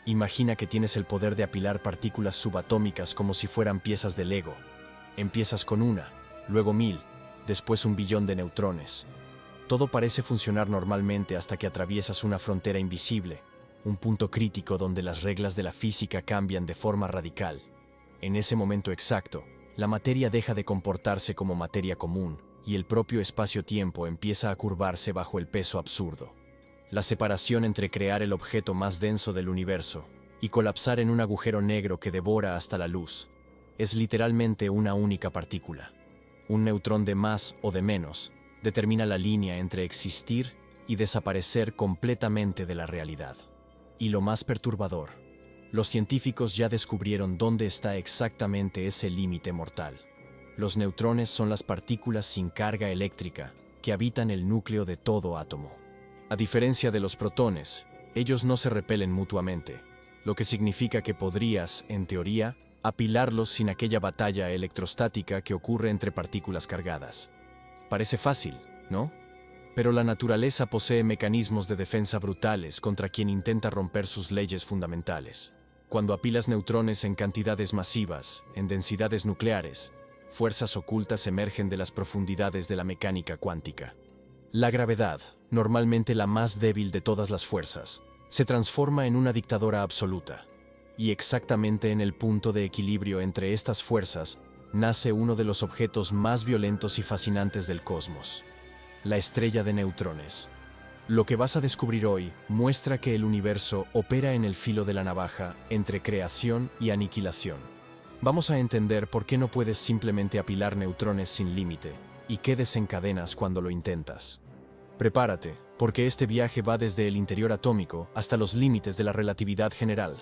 Imagina que tienes el poder de apilar partículas subatómicas como si fueran piezas de Lego. Empiezas con una, luego 1000, después 1 billón de neutrones. Todo parece funcionar normalmente hasta que atraviesas una frontera invisible, un punto crítico donde las reglas de la física cambian de forma radical. En ese momento exacto, la materia deja de comportarse como materia común y el propio espacio-tiempo empieza a curvarse bajo el peso absurdo. La separación entre crear el objeto más denso del universo y colapsar en un agujero negro que devora hasta la luz es literalmente una única partícula. Un neutrón de más o de menos determina la línea entre existir y desaparecer completamente de la realidad. Y lo más perturbador, los científicos ya descubrieron dónde está exactamente ese límite mortal. Los neutrones son las partículas sin carga eléctrica que habitan el núcleo de todo átomo. A diferencia de los protones, ellos no se repelen mutuamente, lo que significa que podrías, en teoría, apilarlos sin aquella batalla electrostática que ocurre entre partículas cargadas. Parece fácil, ¿no? Pero la naturaleza posee mecanismos de defensa brutales contra quien intenta romper sus leyes fundamentales. Cuando apilas neutrones en cantidades masivas, en densidades nucleares, fuerzas ocultas emergen de las profundidades de la mecánica cuántica. La gravedad, normalmente la más débil de todas las fuerzas, se transforma en una dictadora absoluta. Y exactamente en el punto de equilibrio entre estas fuerzas, nace uno de los objetos más violentos y fascinantes del cosmos: la estrella de neutrones. Lo que vas a descubrir hoy muestra que el universo opera en el filo de la navaja entre creación y aniquilación. Vamos a entender por qué no puedes simplemente apilar neutrones sin límite y qué desencadenas cuando lo intentas. Prepárate, porque este viaje va desde el interior atómico hasta los límites de la relatividad general.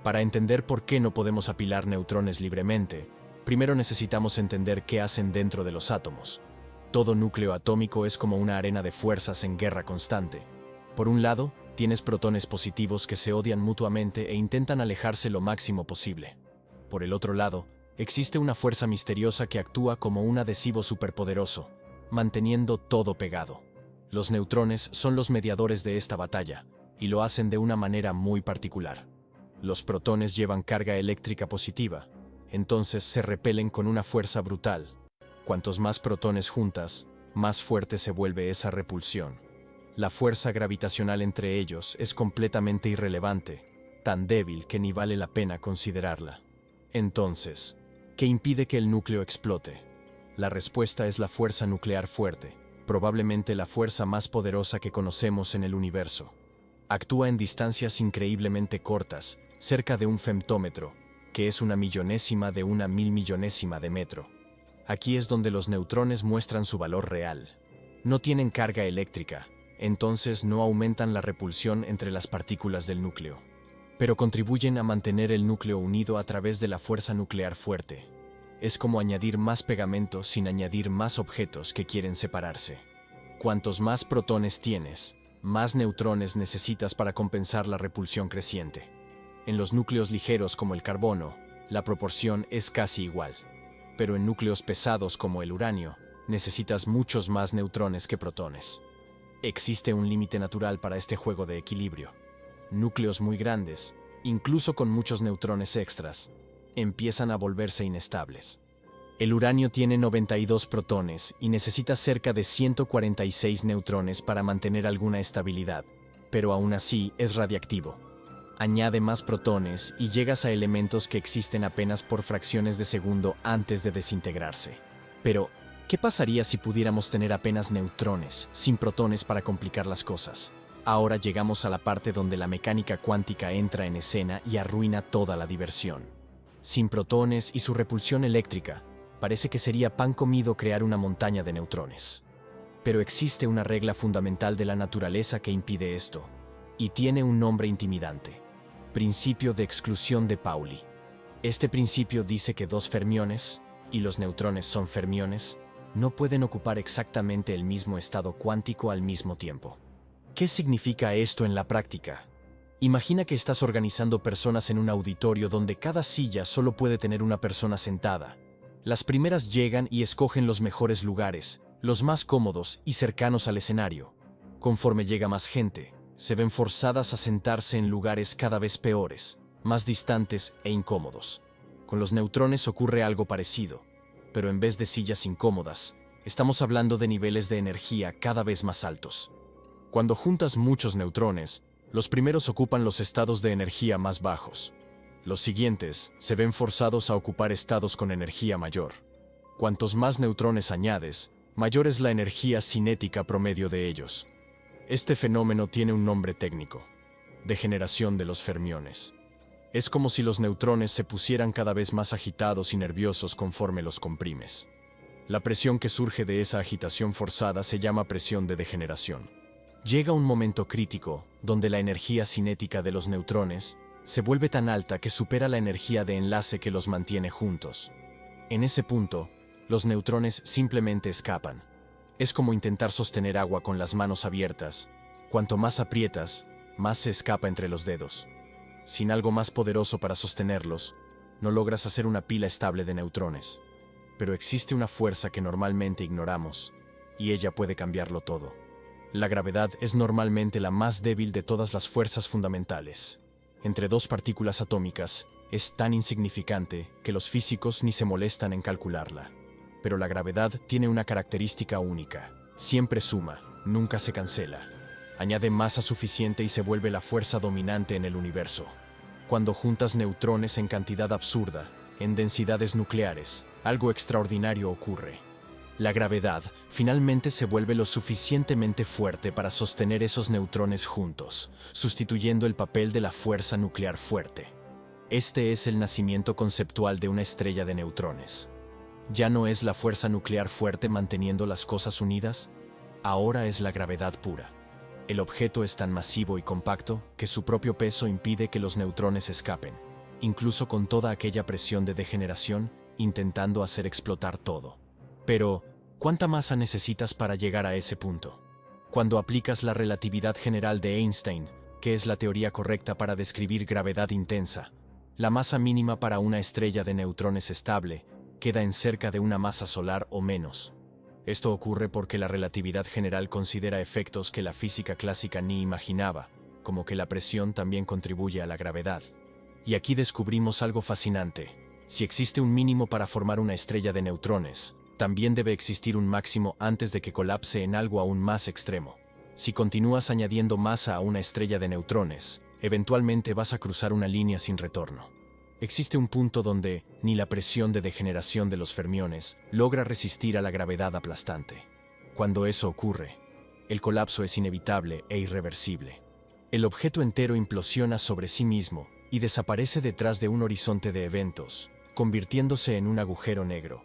Para entender por qué no podemos apilar neutrones libremente, primero necesitamos entender qué hacen dentro de los átomos. Todo núcleo atómico es como una arena de fuerzas en guerra constante. Por un lado, tienes protones positivos que se odian mutuamente e intentan alejarse lo máximo posible. Por el otro lado, existe una fuerza misteriosa que actúa como un adhesivo superpoderoso, manteniendo todo pegado. Los neutrones son los mediadores de esta batalla, y lo hacen de una manera muy particular. Los protones llevan carga eléctrica positiva, entonces se repelen con una fuerza brutal. Cuantos más protones juntas, más fuerte se vuelve esa repulsión. La fuerza gravitacional entre ellos es completamente irrelevante, tan débil que ni vale la pena considerarla. Entonces, ¿qué impide que el núcleo explote? La respuesta es la fuerza nuclear fuerte, probablemente la fuerza más poderosa que conocemos en el universo. Actúa en distancias increíblemente cortas, cerca de un femtómetro, que es 1/1000.000 de 1.000.000.000 de metro. Aquí es donde los neutrones muestran su valor real. No tienen carga eléctrica, entonces no aumentan la repulsión entre las partículas del núcleo, pero contribuyen a mantener el núcleo unido a través de la fuerza nuclear fuerte. Es como añadir más pegamento sin añadir más objetos que quieren separarse. Cuantos más protones tienes, más neutrones necesitas para compensar la repulsión creciente. En los núcleos ligeros como el carbono, la proporción es casi igual. Pero en núcleos pesados como el uranio, necesitas muchos más neutrones que protones. Existe un límite natural para este juego de equilibrio. Núcleos muy grandes, incluso con muchos neutrones extras, empiezan a volverse inestables. El uranio tiene 92 protones y necesita cerca de 146 neutrones para mantener alguna estabilidad, pero aún así es radiactivo. Añade más protones y llegas a elementos que existen apenas por fracciones de segundo antes de desintegrarse. Pero, ¿qué pasaría si pudiéramos tener apenas neutrones, sin protones para complicar las cosas? Ahora llegamos a la parte donde la mecánica cuántica entra en escena y arruina toda la diversión. Sin protones y su repulsión eléctrica, parece que sería pan comido crear una montaña de neutrones. Pero existe una regla fundamental de la naturaleza que impide esto, y tiene un nombre intimidante: principio de exclusión de Pauli. Este principio dice que dos fermiones, y los neutrones son fermiones, no pueden ocupar exactamente el mismo estado cuántico al mismo tiempo. ¿Qué significa esto en la práctica? Imagina que estás organizando personas en un auditorio donde cada silla solo puede tener una persona sentada. Las primeras llegan y escogen los mejores lugares, los más cómodos y cercanos al escenario. Conforme llega más gente, Se ven forzadas a sentarse en lugares cada vez peores, más distantes e incómodos. Con los neutrones ocurre algo parecido, pero en vez de sillas incómodas, estamos hablando de niveles de energía cada vez más altos. Cuando juntas muchos neutrones, los primeros ocupan los estados de energía más bajos. Los siguientes se ven forzados a ocupar estados con energía mayor. Cuantos más neutrones añades, mayor es la energía cinética promedio de ellos. Este fenómeno tiene un nombre técnico: degeneración de los fermiones. Es como si los neutrones se pusieran cada vez más agitados y nerviosos conforme los comprimes. La presión que surge de esa agitación forzada se llama presión de degeneración. Llega un momento crítico donde la energía cinética de los neutrones se vuelve tan alta que supera la energía de enlace que los mantiene juntos. En ese punto, los neutrones simplemente escapan. Es como intentar sostener agua con las manos abiertas. Cuanto más aprietas, más se escapa entre los dedos. Sin algo más poderoso para sostenerlos, no logras hacer una pila estable de neutrones. Pero existe una fuerza que normalmente ignoramos, y ella puede cambiarlo todo. La gravedad es normalmente la más débil de todas las fuerzas fundamentales. Entre dos partículas atómicas, es tan insignificante que los físicos ni se molestan en calcularla. Pero la gravedad tiene una característica única: siempre suma, nunca se cancela. Añade masa suficiente y se vuelve la fuerza dominante en el universo. Cuando juntas neutrones en cantidad absurda, en densidades nucleares, algo extraordinario ocurre. La gravedad finalmente se vuelve lo suficientemente fuerte para sostener esos neutrones juntos, sustituyendo el papel de la fuerza nuclear fuerte. Este es el nacimiento conceptual de una estrella de neutrones. ¿Ya no es la fuerza nuclear fuerte manteniendo las cosas unidas? Ahora es la gravedad pura. El objeto es tan masivo y compacto que su propio peso impide que los neutrones escapen, incluso con toda aquella presión de degeneración, intentando hacer explotar todo. Pero, ¿cuánta masa necesitas para llegar a ese punto? Cuando aplicas la relatividad general de Einstein, que es la teoría correcta para describir gravedad intensa, la masa mínima para una estrella de neutrones estable queda en cerca de una masa solar o menos. Esto ocurre porque la relatividad general considera efectos que la física clásica ni imaginaba, como que la presión también contribuye a la gravedad. Y aquí descubrimos algo fascinante: si existe un mínimo para formar una estrella de neutrones, también debe existir un máximo antes de que colapse en algo aún más extremo. Si continúas añadiendo masa a una estrella de neutrones, eventualmente vas a cruzar una línea sin retorno. Existe un punto donde ni la presión de degeneración de los fermiones logra resistir a la gravedad aplastante. Cuando eso ocurre, el colapso es inevitable e irreversible. El objeto entero implosiona sobre sí mismo y desaparece detrás de un horizonte de eventos, convirtiéndose en un agujero negro.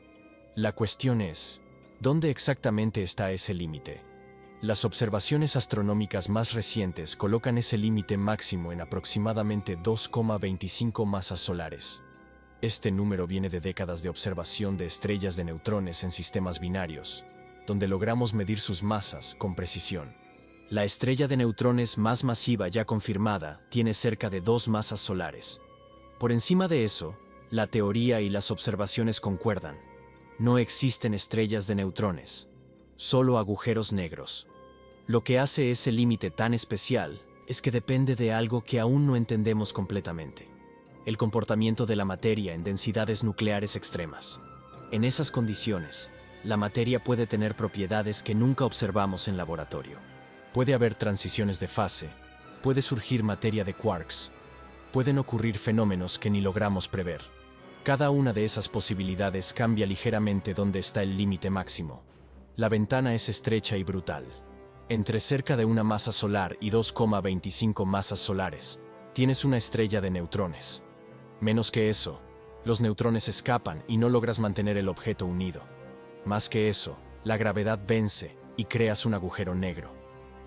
La cuestión es, ¿dónde exactamente está ese límite? Las observaciones astronómicas más recientes colocan ese límite máximo en aproximadamente 2,25 masas solares. Este número viene de décadas de observación de estrellas de neutrones en sistemas binarios, donde logramos medir sus masas con precisión. La estrella de neutrones más masiva ya confirmada tiene cerca de 2 masas solares. Por encima de eso, la teoría y las observaciones concuerdan. No existen estrellas de neutrones, solo agujeros negros. Lo que hace ese límite tan especial es que depende de algo que aún no entendemos completamente: el comportamiento de la materia en densidades nucleares extremas. En esas condiciones, la materia puede tener propiedades que nunca observamos en laboratorio. Puede haber transiciones de fase, puede surgir materia de quarks, pueden ocurrir fenómenos que ni logramos prever. Cada una de esas posibilidades cambia ligeramente dónde está el límite máximo. La ventana es estrecha y brutal. Entre cerca de una masa solar y 2,25 masas solares, tienes una estrella de neutrones. Menos que eso, los neutrones escapan y no logras mantener el objeto unido. Más que eso, la gravedad vence y creas un agujero negro.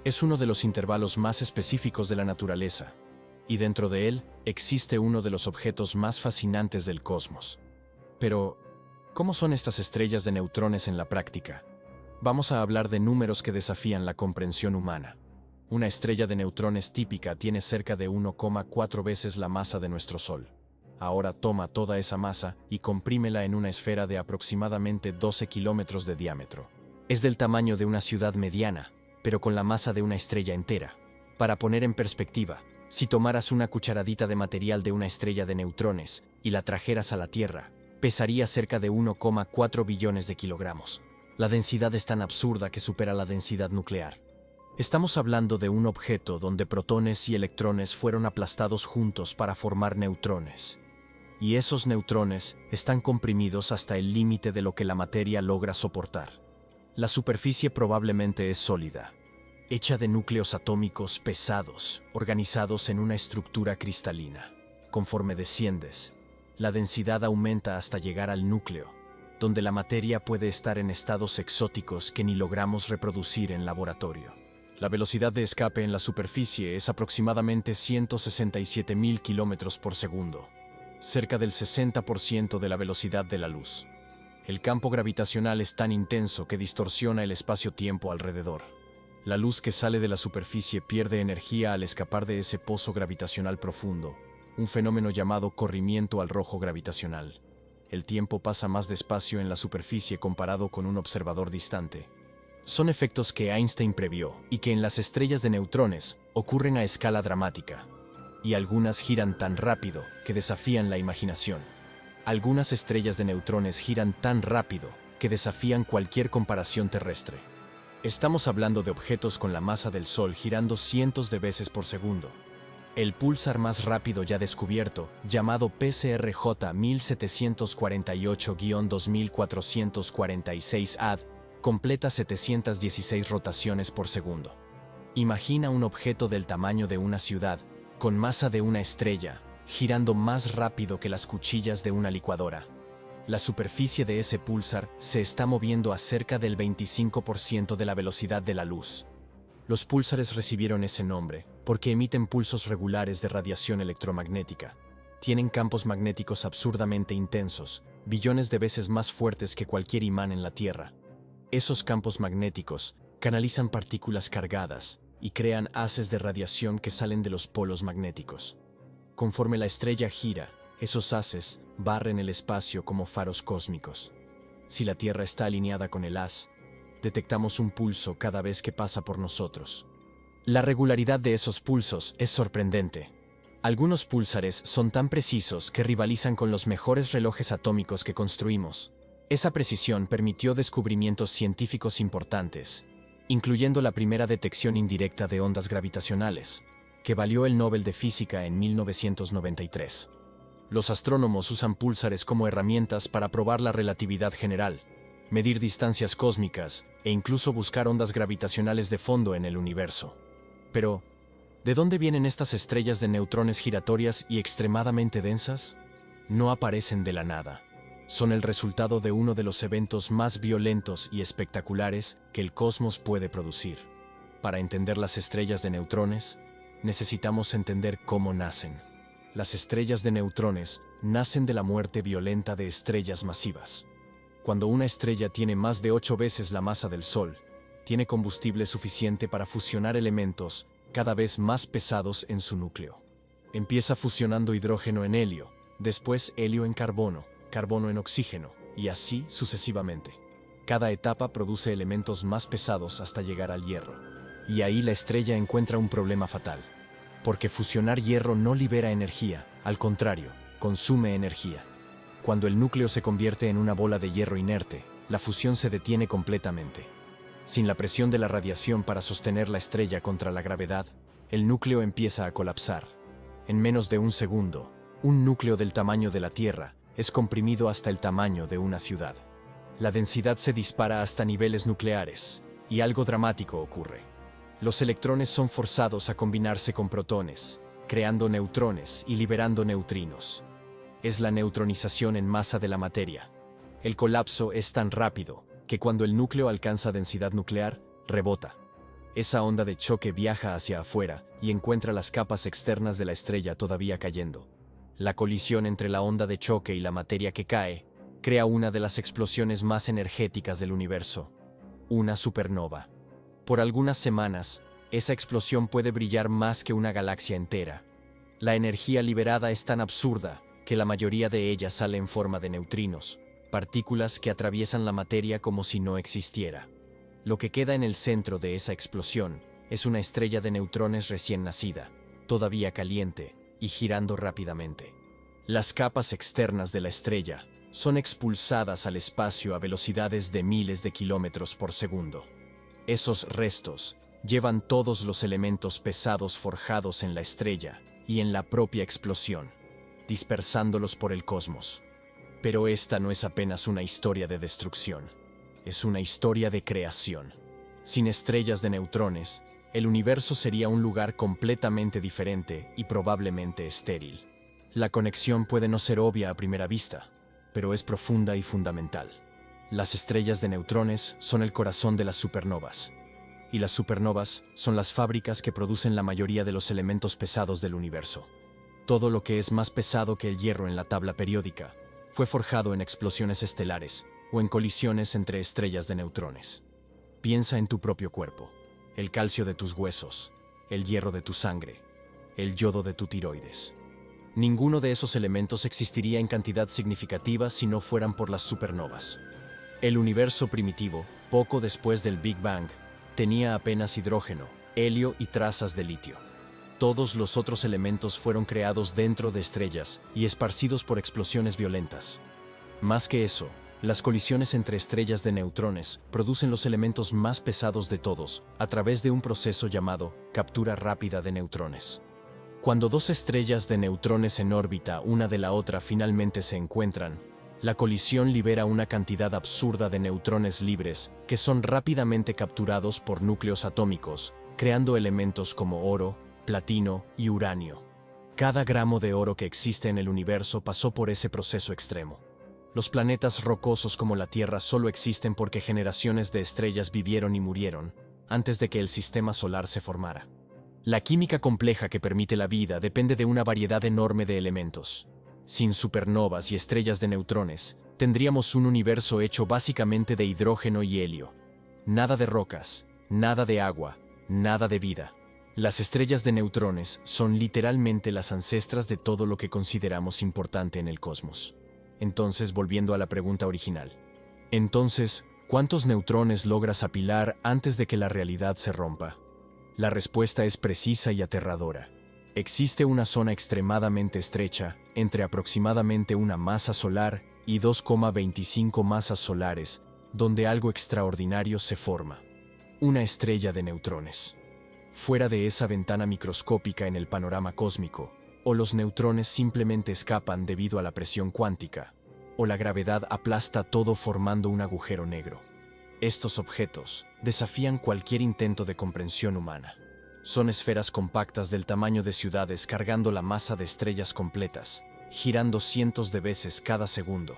Es uno de los intervalos más específicos de la naturaleza, y dentro de él existe uno de los objetos más fascinantes del cosmos. Pero, ¿cómo son estas estrellas de neutrones en la práctica? Vamos a hablar de números que desafían la comprensión humana. Una estrella de neutrones típica tiene cerca de 1,4 veces la masa de nuestro Sol. Ahora toma toda esa masa y comprímela en una esfera de aproximadamente 12 kilómetros de diámetro. Es del tamaño de una ciudad mediana, pero con la masa de una estrella entera. Para poner en perspectiva, si tomaras una cucharadita de material de una estrella de neutrones y la trajeras a la Tierra, pesaría cerca de 1,4 billones de kilogramos. La densidad es tan absurda que supera la densidad nuclear. Estamos hablando de un objeto donde protones y electrones fueron aplastados juntos para formar neutrones. Y esos neutrones están comprimidos hasta el límite de lo que la materia logra soportar. La superficie probablemente es sólida, hecha de núcleos atómicos pesados, organizados en una estructura cristalina. Conforme desciendes, la densidad aumenta hasta llegar al núcleo, donde la materia puede estar en estados exóticos que ni logramos reproducir en laboratorio. La velocidad de escape en la superficie es aproximadamente 167.000 kilómetros por segundo, cerca del 60% de la velocidad de la luz. El campo gravitacional es tan intenso que distorsiona el espacio-tiempo alrededor. La luz que sale de la superficie pierde energía al escapar de ese pozo gravitacional profundo, un fenómeno llamado corrimiento al rojo gravitacional. El tiempo pasa más despacio en la superficie comparado con un observador distante. Son efectos que Einstein previó y que en las estrellas de neutrones ocurren a escala dramática. Y algunas giran tan rápido que desafían la imaginación. Algunas estrellas de neutrones giran tan rápido que desafían cualquier comparación terrestre. Estamos hablando de objetos con la masa del Sol girando cientos de veces por segundo. El púlsar más rápido ya descubierto, llamado PCRJ 1748-2446 AD, completa 716 rotaciones por segundo. Imagina un objeto del tamaño de una ciudad, con masa de una estrella, girando más rápido que las cuchillas de una licuadora. La superficie de ese púlsar se está moviendo a cerca del 25% de la velocidad de la luz. Los púlsares recibieron ese nombre porque emiten pulsos regulares de radiación electromagnética. Tienen campos magnéticos absurdamente intensos, billones de veces más fuertes que cualquier imán en la Tierra. Esos campos magnéticos canalizan partículas cargadas y crean haces de radiación que salen de los polos magnéticos. Conforme la estrella gira, esos haces barren el espacio como faros cósmicos. Si la Tierra está alineada con el haz, detectamos un pulso cada vez que pasa por nosotros. La regularidad de esos pulsos es sorprendente. Algunos púlsares son tan precisos que rivalizan con los mejores relojes atómicos que construimos. Esa precisión permitió descubrimientos científicos importantes, incluyendo la primera detección indirecta de ondas gravitacionales, que valió el Nobel de Física en 1993. Los astrónomos usan púlsares como herramientas para probar la relatividad general, medir distancias cósmicas e incluso buscar ondas gravitacionales de fondo en el universo. Pero, ¿de dónde vienen estas estrellas de neutrones giratorias y extremadamente densas? No aparecen de la nada. Son el resultado de uno de los eventos más violentos y espectaculares que el cosmos puede producir. Para entender las estrellas de neutrones, necesitamos entender cómo nacen. Las estrellas de neutrones nacen de la muerte violenta de estrellas masivas. Cuando una estrella tiene más de 8 veces la masa del Sol, tiene combustible suficiente para fusionar elementos cada vez más pesados en su núcleo. Empieza fusionando hidrógeno en helio, después helio en carbono, carbono en oxígeno, y así sucesivamente. Cada etapa produce elementos más pesados hasta llegar al hierro. Y ahí la estrella encuentra un problema fatal. Porque fusionar hierro no libera energía, al contrario, consume energía. Cuando el núcleo se convierte en una bola de hierro inerte, la fusión se detiene completamente. Sin la presión de la radiación para sostener la estrella contra la gravedad, el núcleo empieza a colapsar. En menos de un segundo, un núcleo del tamaño de la Tierra es comprimido hasta el tamaño de una ciudad. La densidad se dispara hasta niveles nucleares, y algo dramático ocurre. Los electrones son forzados a combinarse con protones, creando neutrones y liberando neutrinos. Es la neutronización en masa de la materia. El colapso es tan rápido que cuando el núcleo alcanza densidad nuclear, rebota. Esa onda de choque viaja hacia afuera y encuentra las capas externas de la estrella todavía cayendo. La colisión entre la onda de choque y la materia que cae crea una de las explosiones más energéticas del universo, una supernova. Por algunas semanas, esa explosión puede brillar más que una galaxia entera. La energía liberada es tan absurda que la mayoría de ella sale en forma de neutrinos, partículas que atraviesan la materia como si no existiera. Lo que queda en el centro de esa explosión Es una estrella de neutrones recién nacida, todavía caliente y girando rápidamente. Las capas externas de la estrella son expulsadas al espacio a velocidades de miles de kilómetros por segundo. Esos restos llevan todos los elementos pesados forjados en la estrella y en la propia explosión, dispersándolos por el cosmos. Pero esta no es apenas una historia de destrucción, es una historia de creación. Sin estrellas de neutrones, el universo sería un lugar completamente diferente y probablemente estéril. La conexión puede no ser obvia a primera vista, pero es profunda y fundamental. Las estrellas de neutrones son el corazón de las supernovas, y las supernovas son las fábricas que producen la mayoría de los elementos pesados del universo. Todo lo que es más pesado que el hierro en la tabla periódica fue forjado en explosiones estelares o en colisiones entre estrellas de neutrones. Piensa en tu propio cuerpo, el calcio de tus huesos, el hierro de tu sangre, el yodo de tu tiroides. Ninguno de esos elementos existiría en cantidad significativa si no fueran por las supernovas. El universo primitivo, poco después del Big Bang, tenía apenas hidrógeno, helio y trazas de litio. Todos los otros elementos fueron creados dentro de estrellas y esparcidos por explosiones violentas. Más que eso, las colisiones entre estrellas de neutrones producen los elementos más pesados de todos a través de un proceso llamado captura rápida de neutrones. Cuando dos estrellas de neutrones en órbita una de la otra finalmente se encuentran, la colisión libera una cantidad absurda de neutrones libres que son rápidamente capturados por núcleos atómicos, creando elementos como oro, platino y uranio. Cada gramo de oro que existe en el universo pasó por ese proceso extremo. Los planetas rocosos como la Tierra solo existen porque generaciones de estrellas vivieron y murieron antes de que el sistema solar se formara. La química compleja que permite la vida depende de una variedad enorme de elementos. Sin supernovas y estrellas de neutrones, tendríamos un universo hecho básicamente de hidrógeno y helio. Nada de rocas, nada de agua, nada de vida. Las estrellas de neutrones son literalmente las ancestras de todo lo que consideramos importante en el cosmos. Entonces, volviendo a la pregunta original. Entonces, ¿cuántos neutrones logras apilar antes de que la realidad se rompa? La respuesta es precisa y aterradora. Existe una zona extremadamente estrecha entre aproximadamente una masa solar y 2,25 masas solares, donde algo extraordinario se forma. Una estrella de neutrones. Fuera de esa ventana microscópica en el panorama cósmico, o los neutrones simplemente escapan debido a la presión cuántica, o la gravedad aplasta todo formando un agujero negro. Estos objetos desafían cualquier intento de comprensión humana. Son esferas compactas del tamaño de ciudades cargando la masa de estrellas completas, girando cientos de veces cada segundo,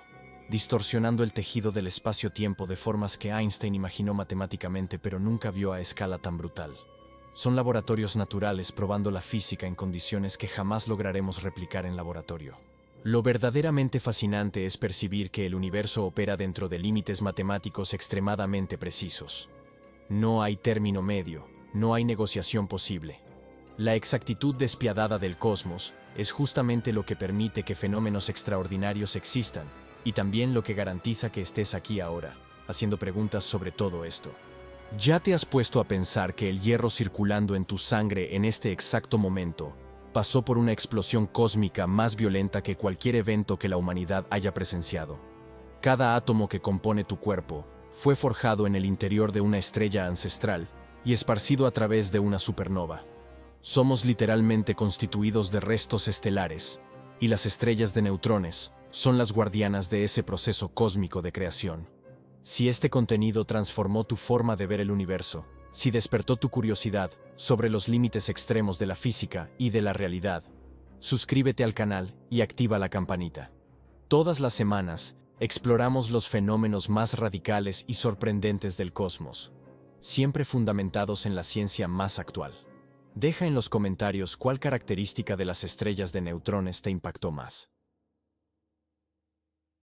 distorsionando el tejido del espacio-tiempo de formas que Einstein imaginó matemáticamente pero nunca vio a escala tan brutal. Son laboratorios naturales probando la física en condiciones que jamás lograremos replicar en laboratorio. Lo verdaderamente fascinante es percibir que el universo opera dentro de límites matemáticos extremadamente precisos. No hay término medio, no hay negociación posible. La exactitud despiadada del cosmos es justamente lo que permite que fenómenos extraordinarios existan, y también lo que garantiza que estés aquí ahora, haciendo preguntas sobre todo esto. ¿Ya te has puesto a pensar que el hierro circulando en tu sangre en este exacto momento pasó por una explosión cósmica más violenta que cualquier evento que la humanidad haya presenciado? Cada átomo que compone tu cuerpo fue forjado en el interior de una estrella ancestral y esparcido a través de una supernova. Somos literalmente constituidos de restos estelares, y las estrellas de neutrones son las guardianas de ese proceso cósmico de creación. Si este contenido transformó tu forma de ver el universo, si despertó tu curiosidad sobre los límites extremos de la física y de la realidad, suscríbete al canal y activa la campanita. Todas las semanas, exploramos los fenómenos más radicales y sorprendentes del cosmos, siempre fundamentados en la ciencia más actual. Deja en los comentarios cuál característica de las estrellas de neutrones te impactó más.